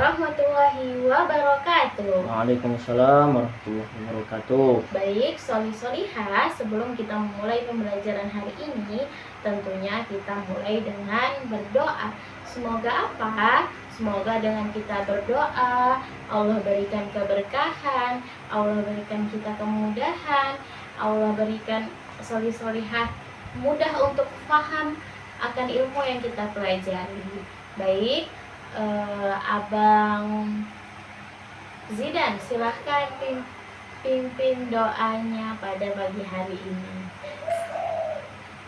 warahmatullahi wabarakatuh. Waalaikumsalam warahmatullahi wabarakatuh. Baik, Solihah, sebelum kita memulai pembelajaran hari ini, tentunya kita mulai dengan berdoa. Semoga apa? Semoga dengan kita berdoa, Allah berikan keberkahan, Allah berikan kita kemudahan, Allah berikan solihah mudah untuk paham akan ilmu yang kita pelajari. Baik, Abang Zidan, silahkan pimpin doanya pada pagi hari ini.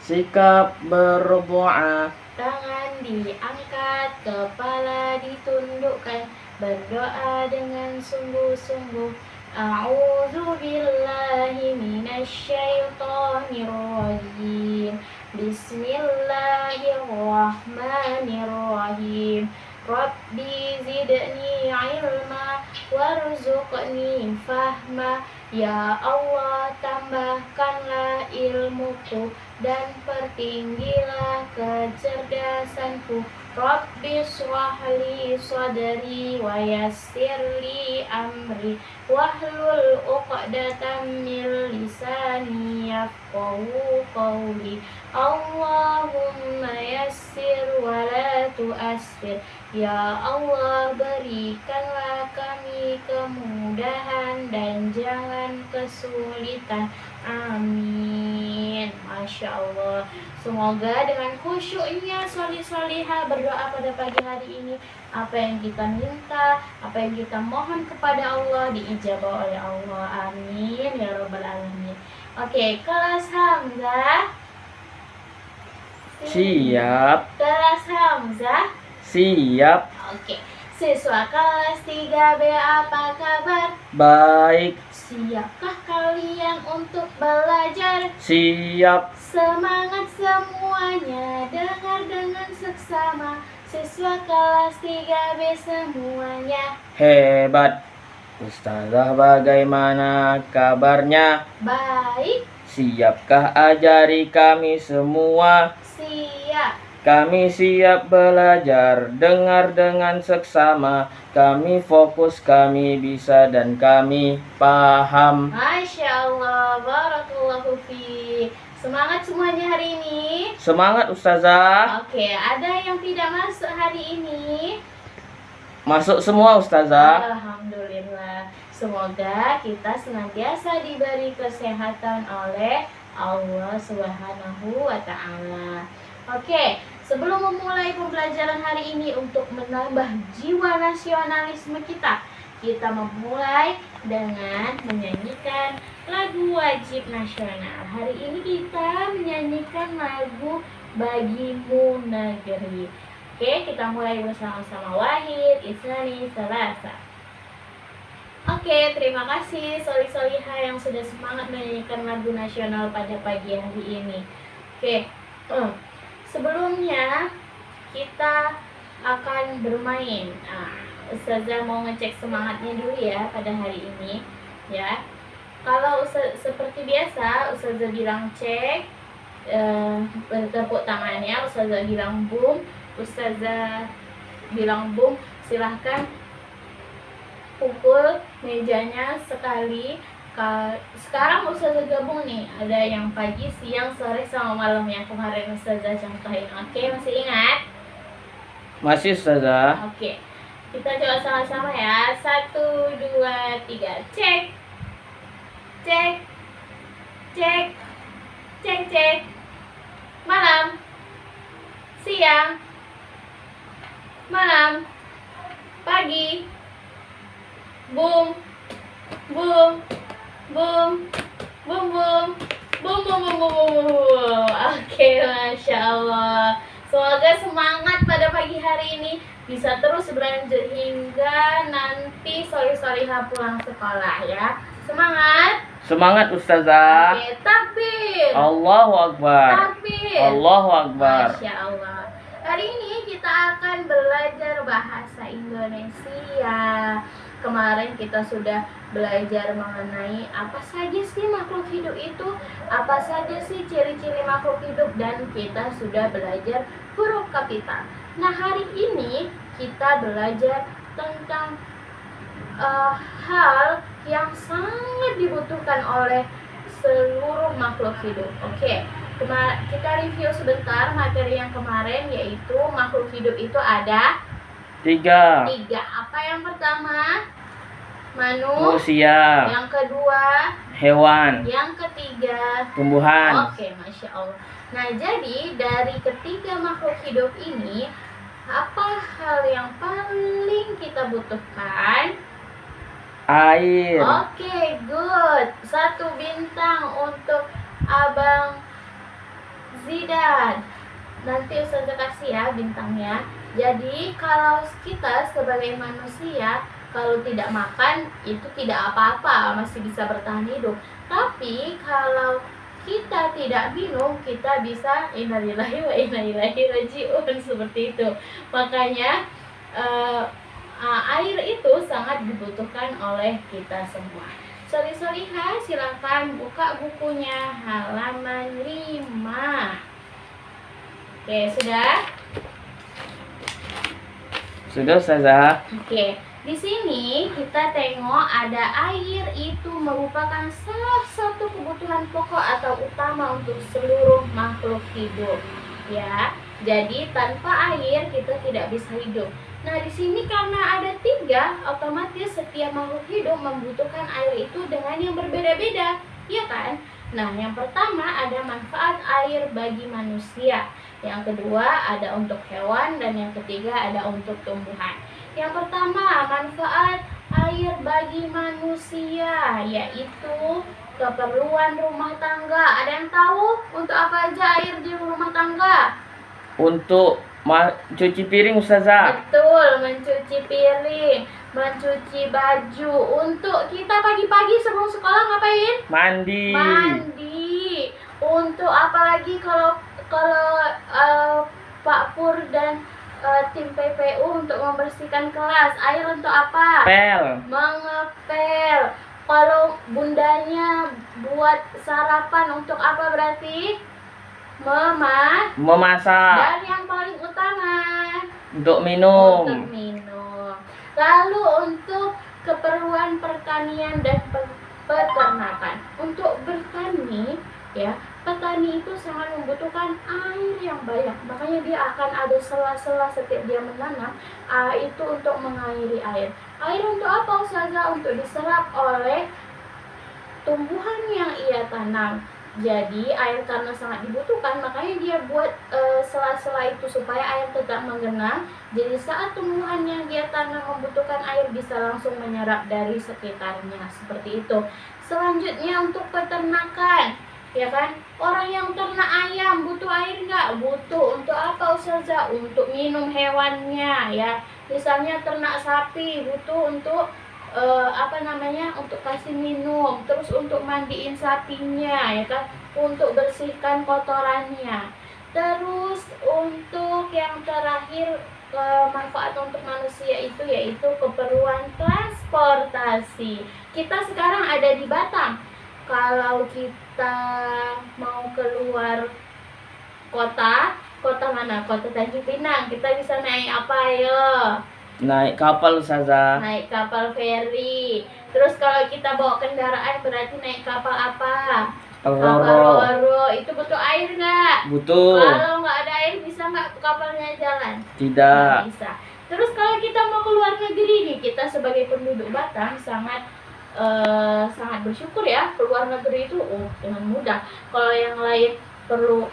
Sikap berdoa. Tangan diangkat, kepala ditundukkan, berdoa dengan sungguh-sungguh. A'udzu billahi minasyaitonir rajim. Bismillahirrahmanirrahim. Rabbi zidni ilma warzuqni fahma. Ya Allah, tambahkanlah ilmuku dan pertinggilah kecerdasanku. Rabbi shrahli sadri wa yassirli amri wahlul 'uqdatam min lisani yafqahu qawli. Allahumma yassir wa la tu'assir. Ya Allah, berikanlah kami kemudahan dan jangan kesulitan. Amin. Masya Allah. Semoga dengan khusyuknya solihah berdoa pada pagi hari ini, apa yang kita minta, apa yang kita mohon kepada Allah diijabah oleh Allah. Amin ya rabbal alamin. Oke, kelas Hamzah. Siap. Kelas Hamzah. Siap. Oke. Siswa kelas 3B, apa kabar? Baik. Siapkah kalian untuk belajar? Siap. Semangat semuanya, dengar dengan seksama. Siswa kelas 3B semuanya. Hebat. Ustazah, bagaimana kabarnya? Baik. Siapkah ajari kami semua? Siap. Kami siap belajar, dengar dengan seksama. Kami fokus, kami bisa, dan kami paham. Masya Allah, barakallahu fi. Semangat semuanya hari ini. Semangat Ustazah. Oke, ada yang tidak masuk hari ini? Masuk semua Ustazah. Alhamdulillah. Semoga kita senantiasa diberi kesehatan oleh Allah Subhanahu wa Ta'ala. Oke, sebelum memulai pembelajaran hari ini untuk menambah jiwa nasionalisme kita memulai dengan menyanyikan lagu wajib nasional. Hari ini kita menyanyikan lagu Bagimu Negeri. Oke, kita mulai bersama-sama. Wahid, Isnani, Salasa. Oke, terima kasih solihah yang sudah semangat menyanyikan lagu nasional pada pagi hari ini. Oke, sebelumnya kita akan bermain. Ustazah mau ngecek semangatnya dulu ya pada hari ini, ya. Kalau seperti biasa, Ustazah bilang cek, bertepuk tangannya. Ustazah bilang boom, Ustazah bilang boom. Silahkan pukul mejanya sekali. Sekarang Ustazah gabung nih, ada yang pagi, siang, sore, sama malam yang kemarin Ustazah contohin. Oke, masih ingat? Masih Ustazah. Oke, kita coba sama-sama ya. 1, 2, 3, cek. Cek. Cek. Cek, cek. Malam. Siang. Malam. Pagi. Boom. Boom. Boom, boom, boom, boom, boom, boom, boom, boom. Oke, Masya Allah. Semoga semangat pada pagi hari ini bisa terus berlanjut hingga nanti solihah pulang sekolah ya. Semangat. Semangat Ustazah. Oke, takbir. Allahu Akbar. Takbir. Allahu Akbar. Masya Allah. Hari ini kita akan belajar bahasa Indonesia. Kemarin kita sudah belajar mengenai apa saja sih makhluk hidup itu, apa saja sih ciri-ciri makhluk hidup, dan kita sudah belajar huruf kapital. Nah, hari ini kita belajar tentang hal yang sangat dibutuhkan oleh seluruh makhluk hidup. Oke, kita review sebentar materi yang kemarin, yaitu makhluk hidup itu ada tiga. Apa yang pertama? Manusia. Yang kedua? Hewan. Yang ketiga? Tumbuhan. Oke, Masya Allah. Nah, jadi dari ketiga makhluk hidup ini, apa hal yang paling kita butuhkan? Air. Oke, good. 1 bintang untuk Abang Zidan. Nanti Ustazah kasih ya bintangnya. Jadi kalau kita sebagai manusia, kalau tidak makan itu tidak apa-apa, masih bisa bertahan hidup. Tapi kalau kita tidak minum, kita bisa innalillahi wa inna ilaihi raji'un, seperti itu. Makanya air itu sangat dibutuhkan oleh kita semua. Soli-soliha, silakan buka bukunya halaman 5. Oke, sudah? Sudah, Ustazah. Oke, di sini kita tengok ada air itu merupakan salah satu kebutuhan pokok atau utama untuk seluruh makhluk hidup. Ya, jadi tanpa air kita tidak bisa hidup. Nah, di sini karena ada 3, otomatis setiap makhluk hidup membutuhkan air itu dengan yang berbeda-beda, ya kan? Nah, yang pertama ada manfaat air bagi manusia. Yang kedua ada untuk hewan, dan yang ketiga ada untuk tumbuhan. Yang pertama, manfaat air bagi manusia, yaitu keperluan rumah tangga. Ada yang tahu untuk apa aja air di rumah tangga? Untuk cuci piring, Ustazah. Betul, mencuci piring, mencuci baju. Untuk kita pagi-pagi sebelum sekolah ngapain? Mandi. Untuk apalagi kalau Pak Pur dan tim PPU untuk membersihkan kelas. Air untuk apa? Mengepel. Kalau bundanya buat sarapan, untuk apa berarti? Memasak. Dan yang paling utama, untuk minum. Lalu untuk keperluan pertanian dan peternakan. Untuk bertani, ya, petani itu sangat membutuhkan air yang banyak. Makanya dia akan ada sela-sela setiap dia menanam, itu untuk mengairi air. Air untuk apa, Ustazah? Untuk diserap oleh tumbuhan yang ia tanam. Jadi air karena sangat dibutuhkan, makanya dia buat sela-sela itu supaya air tetap menggenang. Jadi saat tumbuhan yang dia tanam membutuhkan air, bisa langsung menyerap dari sekitarnya, seperti itu. Selanjutnya untuk peternakan, ya kan? Orang yang ternak ayam butuh air nggak? Butuh. Untuk apa, Ustazah? Untuk minum hewannya, ya. Misalnya ternak sapi butuh untuk untuk kasih minum, terus untuk mandiin sapinya, ya kan, untuk bersihkan kotorannya. Terus untuk yang terakhir, manfaat untuk manusia itu yaitu keperluan transportasi. Kita sekarang ada di Batam. Kalau kita mau keluar kota mana? Kota Tanjung Pinang. Kita bisa naik apa ya? Naik kapal, Ustazah. Naik kapal feri. Terus kalau kita bawa kendaraan berarti naik kapal apa? Kapal Roro. Itu butuh air nggak? Butuh. Kalau nggak ada air, bisa nggak kapalnya jalan? Tidak. Nggak bisa. Terus kalau kita mau ke luar negeri nih, kita sebagai penduduk Batam sangat bersyukur ya, ke luar negeri itu dengan mudah. Kalau yang lain perlu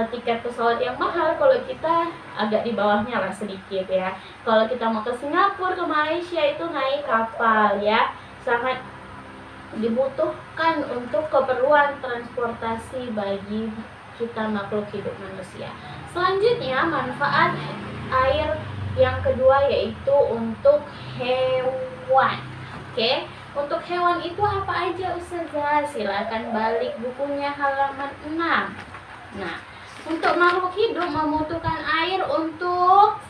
tiket pesawat yang mahal, kalau kita agak di bawahnya lah sedikit ya. Kalau kita mau ke Singapura, ke Malaysia, itu naik kapal ya. Sangat dibutuhkan untuk keperluan transportasi bagi kita makhluk hidup manusia. Selanjutnya manfaat air yang kedua yaitu untuk hewan. Oke, untuk hewan itu apa aja, Ustazah? Silakan balik bukunya halaman 6. Nah, untuk makhluk hidup membutuhkan air untuk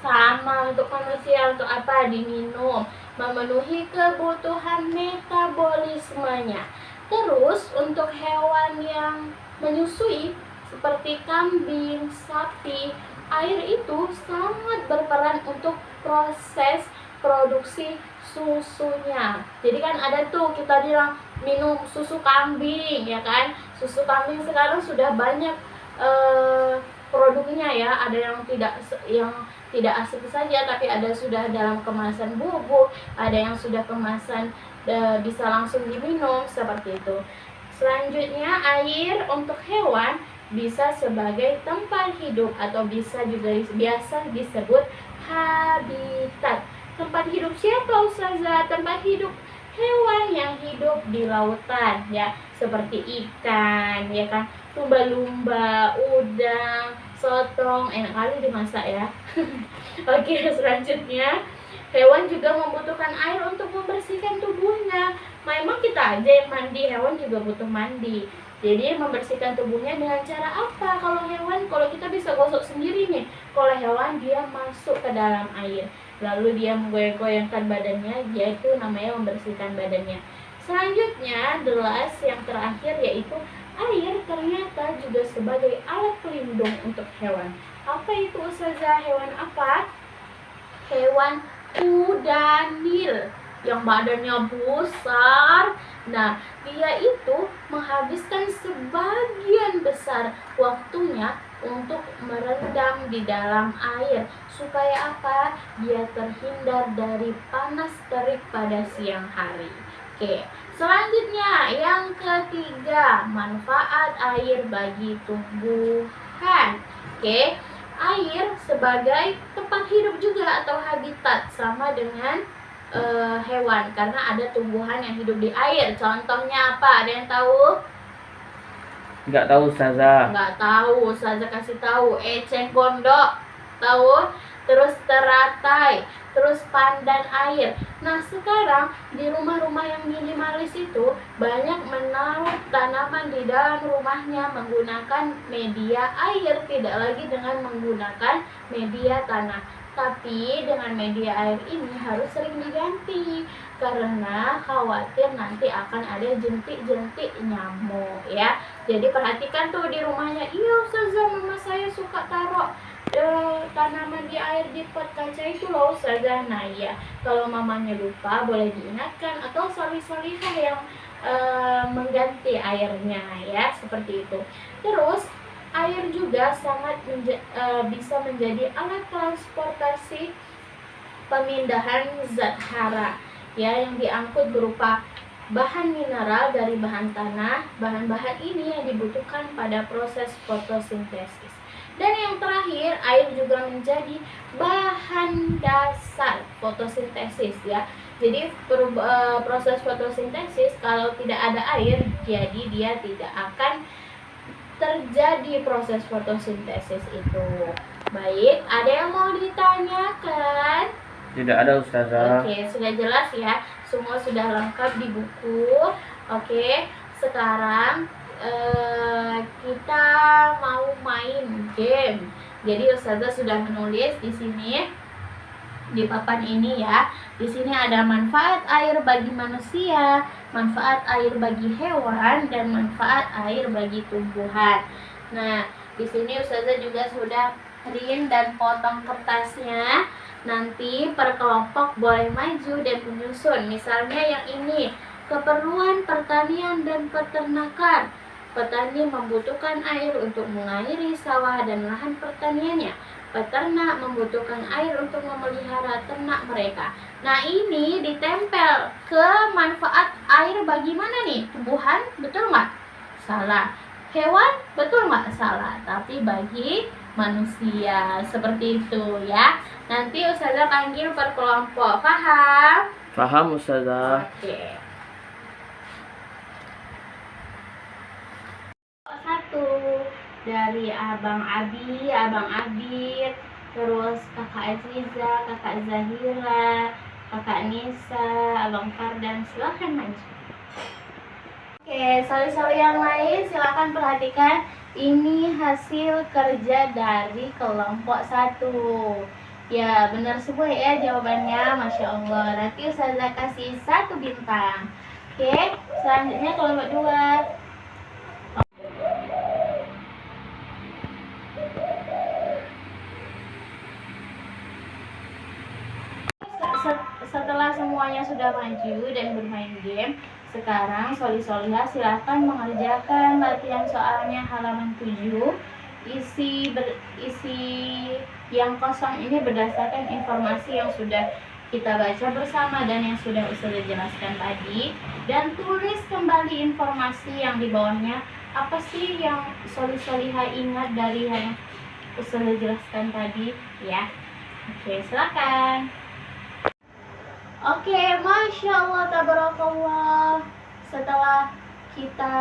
manusia untuk apa? Diminum, memenuhi kebutuhan metabolismenya. Terus untuk hewan yang menyusui seperti kambing, sapi, air itu sangat berperan untuk proses produksi susunya. Jadi kan ada tuh kita bilang minum susu kambing ya kan. Susu kambing sekarang sudah banyak produknya ya. Ada yang tidak asli saja, tapi ada sudah dalam kemasan bubuk, ada yang sudah kemasan bisa langsung diminum seperti itu. Selanjutnya, air untuk hewan bisa sebagai tempat hidup atau bisa juga biasa disebut habitat. Tempat hidup siapa Ustazah? Tempat hidup hewan yang hidup di lautan ya, seperti ikan ya kan, lumba-lumba, udang, sotong, enak kali dimasak ya. Oke, selanjutnya hewan juga membutuhkan air untuk membersihkan tubuhnya. Memang kita aja yang mandi, hewan juga butuh mandi. Jadi membersihkan tubuhnya dengan cara apa? Kalau hewan, kalau kita bisa gosok sendiri nih. Kalau hewan dia masuk ke dalam air, lalu dia menggoyang-goyangkan badannya, yaitu namanya membersihkan badannya. Selanjutnya, yang terakhir yaitu air ternyata juga sebagai alat pelindung untuk hewan. Apa itu Ustazah? Hewan apa? Hewan kuda Nil yang badannya besar. Nah, dia itu menghabiskan sebagian besar waktunya untuk merendam di dalam air. Supaya apa? Dia terhindar dari panas terik pada siang hari. Oke, selanjutnya yang ketiga, manfaat air bagi tumbuhan. Oke, air sebagai tempat hidup juga atau habitat, sama dengan hewan, karena ada tumbuhan yang hidup di air. Contohnya apa? Ada yang tahu? Nggak tahu Ustazah. Nggak tahu, Ustazah kasih tahu. Eceng gondok, tahu? Terus teratai, terus pandan air. Nah, sekarang di rumah-rumah yang minimalis itu banyak menaruh tanaman di dalam rumahnya menggunakan media air, tidak lagi dengan menggunakan media tanah. Tapi dengan media air ini harus sering diganti karena khawatir nanti akan ada jentik-jentik nyamuk ya. Jadi perhatikan tuh di rumahnya. Iya Ustazah, mama saya suka taruh tanaman di air di pot kaca itu loh Ustazah. Nah ya, kalau mamanya lupa boleh diingatkan, atau salih-salihah yang mengganti airnya ya, seperti itu. Terus air juga sangat bisa menjadi alat transportasi pemindahan zat hara ya, yang diangkut berupa bahan mineral dari bahan tanah. Bahan-bahan ini yang dibutuhkan pada proses fotosintesis. Dan yang terakhir, air juga menjadi bahan dasar fotosintesis ya. Jadi proses fotosintesis kalau tidak ada air, jadi dia tidak akan terjadi proses fotosintesis itu. Baik, ada yang mau ditanyakan? Tidak ada Ustazah. Oke, sudah jelas ya. Semua sudah lengkap di buku. Oke, sekarang kita mau main game. Jadi Ustazah sudah menulis di sini di papan ini ya. Di sini ada manfaat air bagi manusia, manfaat air bagi hewan, dan manfaat air bagi tumbuhan. Nah, di sini Ustazah juga sudah print dan potong kertasnya. Nanti per kelompok boleh maju dan menyusun. Misalnya yang ini, keperluan pertanian dan peternakan. Petani membutuhkan air untuk mengairi sawah dan lahan pertaniannya. Peternak membutuhkan air untuk memelihara ternak mereka. Nah, ini ditempel ke manfaat air bagi mana nih? Tumbuhan, betul nggak? Salah. Hewan, betul nggak? Salah. Tapi bagi manusia, seperti itu ya. Nanti Ustazah panggil per kelompok. Paham? Paham Ustazah. Oke. Satu dari Abang Abi, Abang Abid, terus Kakak Aziza, Kakak Zahira, Kakak Nisa, Abang Fardan, silahkan maju. Oke, sali-sali yang lain silahkan perhatikan. Ini hasil kerja dari kelompok 1. Ya, benar semua ya jawabannya, Masya Allah. Nanti Ustazah kasih 1 bintang. Oke, selanjutnya kelompok 2. setelah semuanya sudah maju dan bermain game, sekarang Solihah silahkan mengerjakan latihan soalnya halaman 7. Isi yang kosong ini berdasarkan informasi yang sudah kita baca bersama dan yang sudah Ustazah jelaskan tadi, dan tulis kembali informasi yang di bawahnya. Apa sih yang Solihah ingat dari yang Ustazah jelaskan tadi ya? Oke, silakan. Oke, Masya Allah, tabarakallah. Setelah kita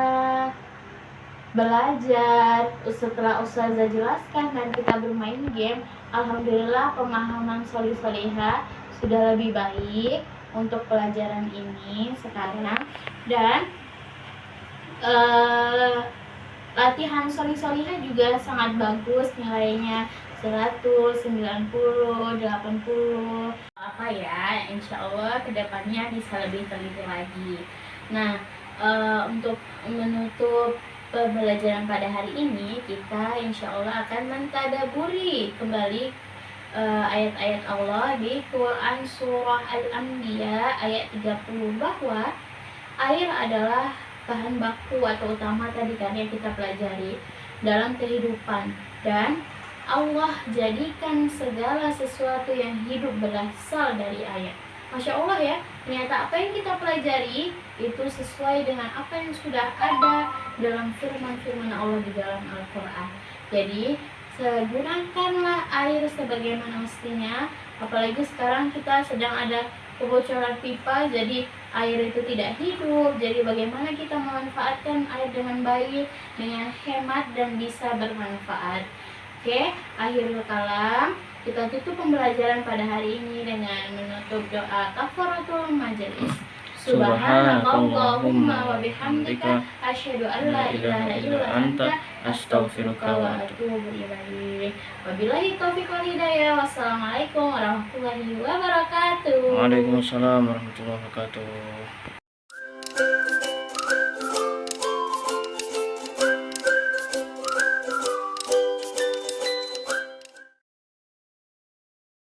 belajar, setelah Ustazah jelaskan dan kita bermain game, alhamdulillah pemahaman Solihah sudah lebih baik untuk pelajaran ini sekarang. Dan latihan Solihah juga sangat bagus, nilainya 100, 90, 80. Apa ya, insya Allah kedepannya bisa lebih teliti lagi. Nah, untuk menutup pembelajaran pada hari ini, kita insya Allah akan mentadaburi kembali ayat-ayat Allah di Quran Surah Al-Anbiya ayat 30, bahwa air adalah bahan baku atau utama tadi kan yang kita pelajari dalam kehidupan, dan Allah jadikan segala sesuatu yang hidup berasal dari air. Masya Allah ya, ternyata apa yang kita pelajari itu sesuai dengan apa yang sudah ada dalam firman-firman Allah di dalam Al-Quran. Jadi gunakanlah air sebagaimana mestinya, apalagi sekarang kita sedang ada kebocoran pipa, jadi air itu tidak hidup. Jadi bagaimana kita memanfaatkan air dengan baik, dengan hemat dan bisa bermanfaat. Oke, akhirul kalam, kita tutup pembelajaran pada hari ini dengan menutup doa kafaratul majelis. Subhanakallahumma wa bihamdika asyhadu an la ilaha illa anta astaghfiruka wa atubu ilaik. Wabillahi taufiq wal hidayah. Wassalamualaikum warahmatullahi wabarakatuh. Waalaikumsalam warahmatullahi wabarakatuh.